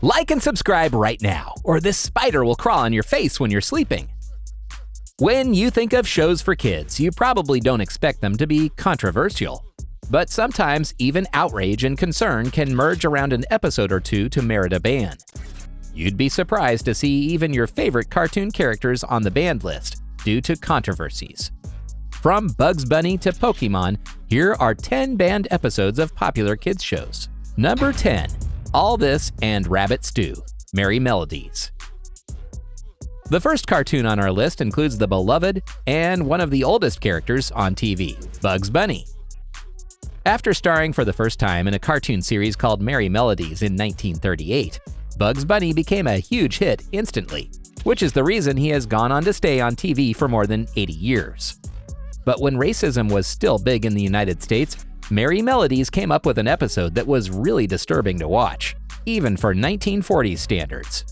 Like and subscribe right now, or this spider will crawl on your face when you're sleeping. When you think of shows for kids, you probably don't expect them to be controversial. But sometimes even outrage and concern can merge around an episode or two to merit a ban. You'd be surprised to see even your favorite cartoon characters on the banned list due to controversies. From Bugs Bunny to Pokémon, here are 10 banned episodes of popular kids shows. Number 10. All This and Rabbit Stew, Merrie Melodies. The first cartoon on our list includes the beloved and one of the oldest characters on TV, Bugs Bunny. After starring for the first time in a cartoon series called Merrie Melodies in 1938, Bugs Bunny became a huge hit instantly, which is the reason he has gone on to stay on TV for more than 80 years. But when racism was still big in the United States, Merrie Melodies came up with an episode that was really disturbing to watch, even for 1940s standards.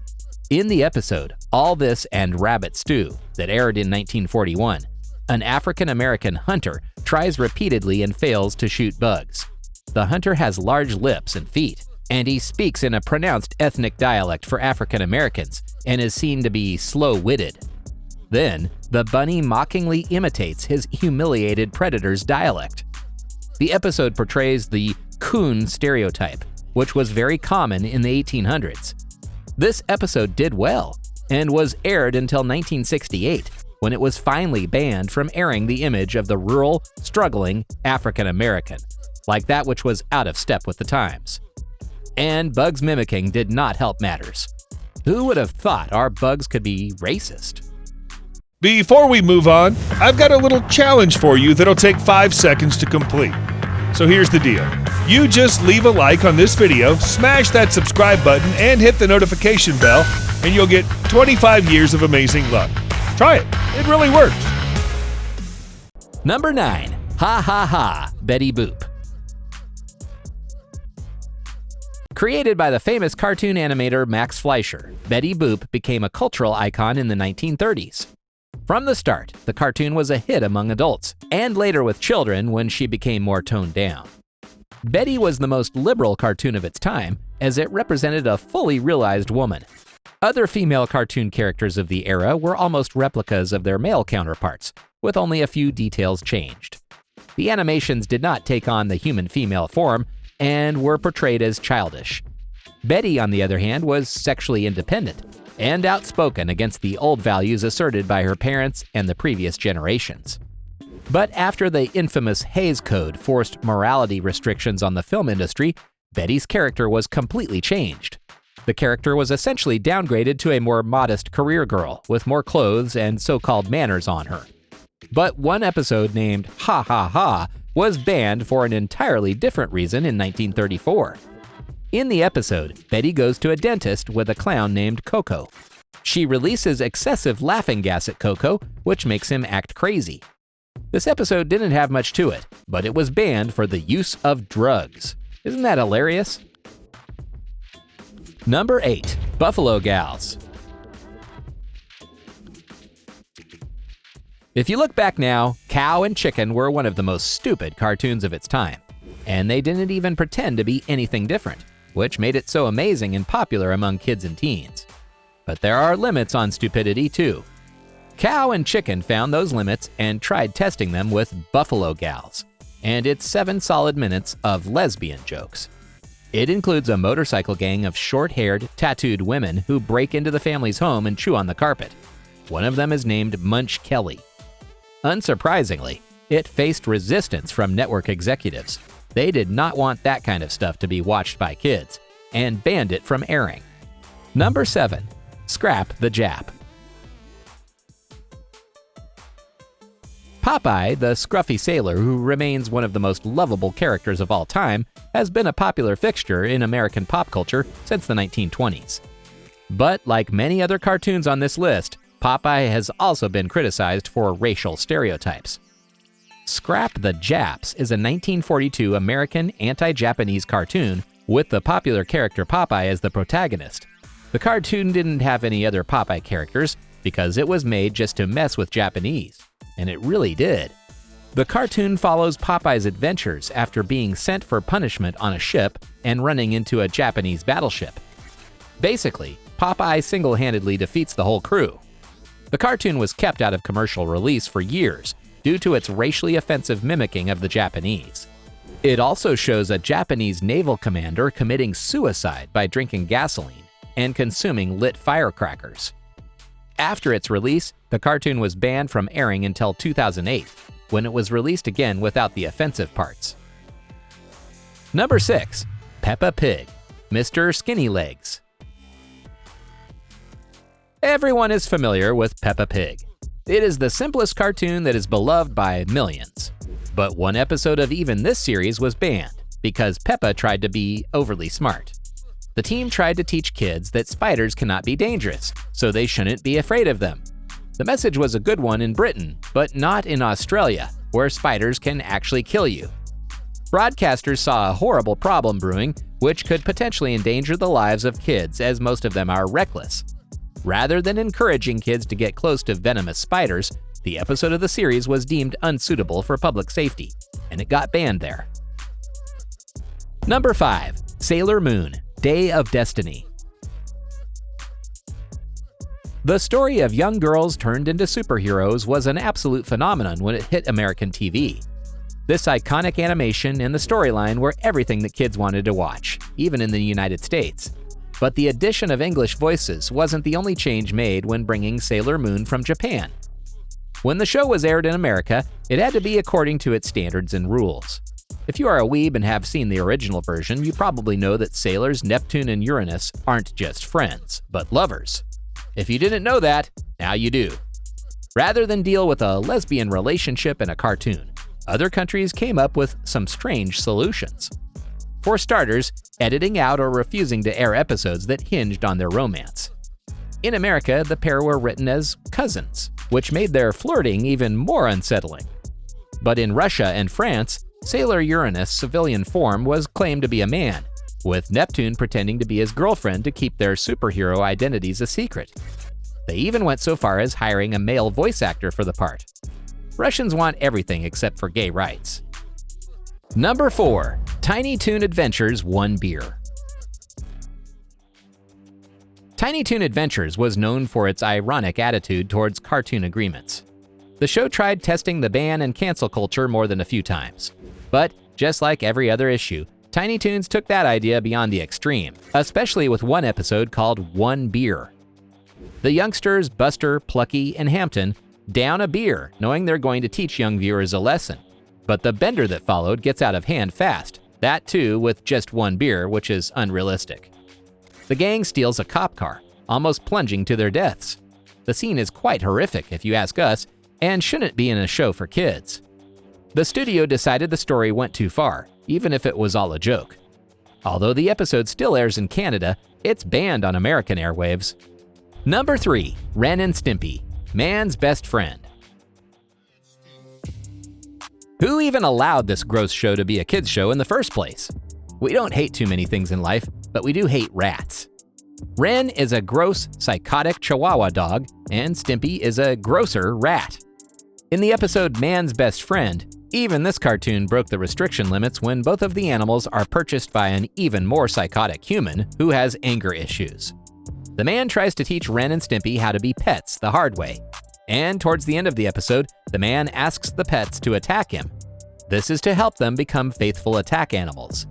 In the episode, All This and Rabbit Stew, that aired in 1941, an African-American hunter tries repeatedly and fails to shoot bugs. The hunter has large lips and feet, and he speaks in a pronounced ethnic dialect for African-Americans and is seen to be slow-witted. Then, the bunny mockingly imitates his humiliated predator's dialect. The episode portrays the coon stereotype, which was very common in the 1800s. This episode did well and was aired until 1968, when it was finally banned from airing the image of the rural, struggling African American, like that which was out of step with the times. And Bugs mimicking did not help matters. Who would have thought our Bugs could be racist? Before we move on, I've got a little challenge for you that'll take 5 seconds to complete. So here's the deal. You just leave a like on this video, smash that subscribe button, and hit the notification bell, and you'll get 25 years of amazing luck. Try it. It really works. Number 9. Ha Ha Ha, Betty Boop. Created by the famous cartoon animator Max Fleischer, Betty Boop became a cultural icon in the 1930s. From the start, the cartoon was a hit among adults, and later with children when she became more toned down. Betty was the most liberal cartoon of its time, as it represented a fully realized woman. Other female cartoon characters of the era were almost replicas of their male counterparts, with only a few details changed. The animations did not take on the human female form and were portrayed as childish. Betty, on the other hand, was sexually independent and outspoken against the old values asserted by her parents and the previous generations. But after the infamous Hays Code forced morality restrictions on the film industry, Betty's character was completely changed. The character was essentially downgraded to a more modest career girl with more clothes and so-called manners on her. But one episode named Ha Ha Ha was banned for an entirely different reason in 1934. In the episode, Betty goes to a dentist with a clown named Coco. She releases excessive laughing gas at Coco, which makes him act crazy. This episode didn't have much to it, but it was banned for the use of drugs. Isn't that hilarious? Number 8. Buffalo Gals. If you look back now, Cow and Chicken were one of the most stupid cartoons of its time, and they didn't even pretend to be anything different, which made it so amazing and popular among kids and teens. But there are limits on stupidity too. Cow and Chicken found those limits and tried testing them with Buffalo Gals, and it's 7 solid minutes of lesbian jokes. It includes a motorcycle gang of short-haired, tattooed women who break into the family's home and chew on the carpet. One of them is named Munch Kelly. Unsurprisingly, it faced resistance from network executives. They did not want that kind of stuff to be watched by kids, and banned it from airing. Number 7. Scrap the Jap. Popeye, the scruffy sailor who remains one of the most lovable characters of all time, has been a popular fixture in American pop culture since the 1920s. But like many other cartoons on this list, Popeye has also been criticized for racial stereotypes. Scrap the Japs is a 1942 American anti-Japanese cartoon with the popular character Popeye as the protagonist. The cartoon didn't have any other Popeye characters because it was made just to mess with Japanese, and it really did. The cartoon follows Popeye's adventures after being sent for punishment on a ship and running into a Japanese battleship. Basically, Popeye single-handedly defeats the whole crew. The cartoon was kept out of commercial release for years due to its racially offensive mimicking of the Japanese. It also shows a Japanese naval commander committing suicide by drinking gasoline and consuming lit firecrackers. After its release, the cartoon was banned from airing until 2008, when it was released again without the offensive parts. Number 6. Peppa Pig, Mr. SKINNYLEGS. Everyone is familiar with Peppa Pig. It is the simplest cartoon that is beloved by millions. But one episode of even this series was banned because Peppa tried to be overly smart. The team tried to teach kids that spiders cannot be dangerous, so they shouldn't be afraid of them. The message was a good one in Britain, but not in Australia, where spiders can actually kill you. Broadcasters saw a horrible problem brewing, which could potentially endanger the lives of kids, as most of them are reckless. Rather than encouraging kids to get close to venomous spiders, the episode of the series was deemed unsuitable for public safety, and it got banned there. Number 5. Sailor Moon, Day of Destiny. The story of young girls turned into superheroes was an absolute phenomenon when it hit American TV. This iconic animation and the storyline were everything that kids wanted to watch, even in the United States. But the addition of English voices wasn't the only change made when bringing Sailor Moon from Japan. When the show was aired in America, it had to be according to its standards and rules. If you are a weeb and have seen the original version, you probably know that sailors Neptune and Uranus aren't just friends, but lovers. If you didn't know that, now you do. Rather than deal with a lesbian relationship in a cartoon, other countries came up with some strange solutions. For starters, editing out or refusing to air episodes that hinged on their romance. In America, the pair were written as cousins, which made their flirting even more unsettling. But in Russia and France, Sailor Uranus' civilian form was claimed to be a man, with Neptune pretending to be his girlfriend to keep their superhero identities a secret. They even went so far as hiring a male voice actor for the part. Russians want everything except for gay rights. Number 4. Tiny Toon Adventures 1 Beer. Tiny Toon Adventures was known for its ironic attitude towards cartoon agreements. The show tried testing the ban and cancel culture more than a few times. But, just like every other issue, Tiny Toons took that idea beyond the extreme, especially with one episode called 1 Beer. The youngsters Buster, Plucky, and Hampton down a beer, knowing they're going to teach young viewers a lesson. But the bender that followed gets out of hand fast, that too with just 1 beer, which is unrealistic. The gang steals a cop car, almost plunging to their deaths. The scene is quite horrific if you ask us, and shouldn't be in a show for kids. The studio decided the story went too far, even if it was all a joke. Although the episode still airs in Canada, it's banned on American airwaves. Number 3. Ren and Stimpy, Man's Best Friend. Who even allowed this gross show to be a kids' show in the first place? We don't hate too many things in life, but we do hate rats. Ren is a gross, psychotic Chihuahua dog, and Stimpy is a grosser rat. In the episode Man's Best Friend, even this cartoon broke the restriction limits when both of the animals are purchased by an even more psychotic human who has anger issues. The man tries to teach Ren and Stimpy how to be pets the hard way, and towards the end of the episode, the man asks the pets to attack him. This is to help them become faithful attack animals.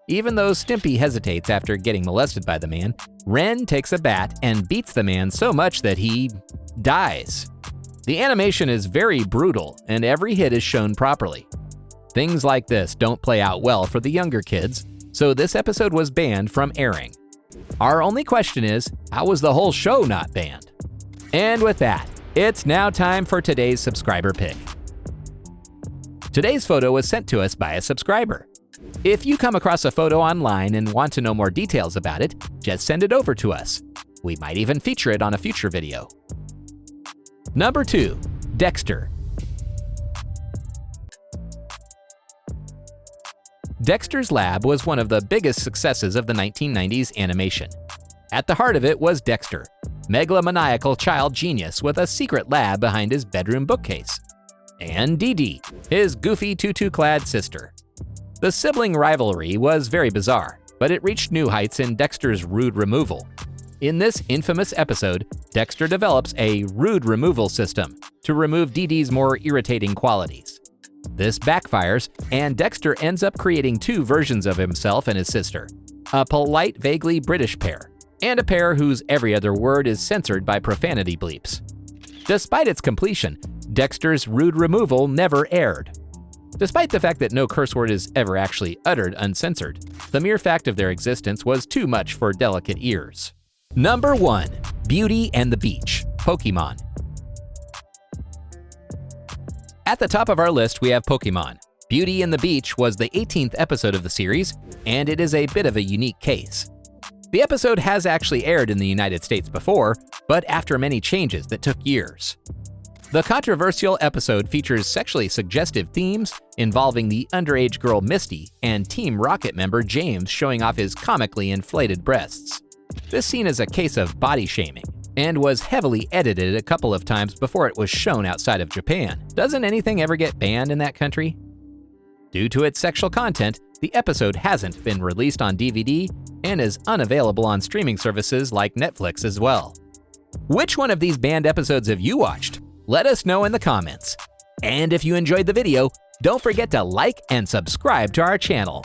Even though Stimpy hesitates after getting molested by the man, Ren takes a bat and beats the man so much that he dies. The animation is very brutal, and every hit is shown properly. Things like this don't play out well for the younger kids, so this episode was banned from airing. Our only question is, how was the whole show not banned? And with that, it's now time for today's subscriber pick. Today's photo was sent to us by a subscriber. If you come across a photo online and want to know more details about it, just send it over to us. We might even feature it on a future video. Number 2. Dexter. Dexter's Lab was one of the biggest successes of the 1990s animation. At the heart of it was Dexter, megalomaniacal child genius with a secret lab behind his bedroom bookcase. And Dee Dee, his goofy tutu-clad sister. The sibling rivalry was very bizarre. but it reached new heights in Dexter's rude removal. In this infamous episode, Dexter develops a rude removal system to remove Dee Dee's more irritating qualities. This backfires, and Dexter ends up creating two versions of himself and his sister, a polite, vaguely British pair, and a pair whose every other word is censored by profanity bleeps. Despite its completion, Dexter's rude removal never aired. Despite the fact that no curse word is ever actually uttered uncensored, the mere fact of their existence was too much for delicate ears. Number 1. Beauty and the Beach, Pokémon. At the top of our list, we have Pokémon. Beauty and the Beach was the 18th episode of the series, and it is a bit of a unique case. The episode has actually aired in the United States before, but after many changes that took years. The controversial episode features sexually suggestive themes involving the underage girl Misty and Team Rocket member James showing off his comically inflated breasts. This scene is a case of body shaming and was heavily edited a couple of times before it was shown outside of Japan. Doesn't anything ever get banned in that country? Due to its sexual content, the episode hasn't been released on DVD and is unavailable on streaming services like Netflix as well. Which one of these banned episodes have you watched? Let us know in the comments. And if you enjoyed the video, don't forget to like and subscribe to our channel.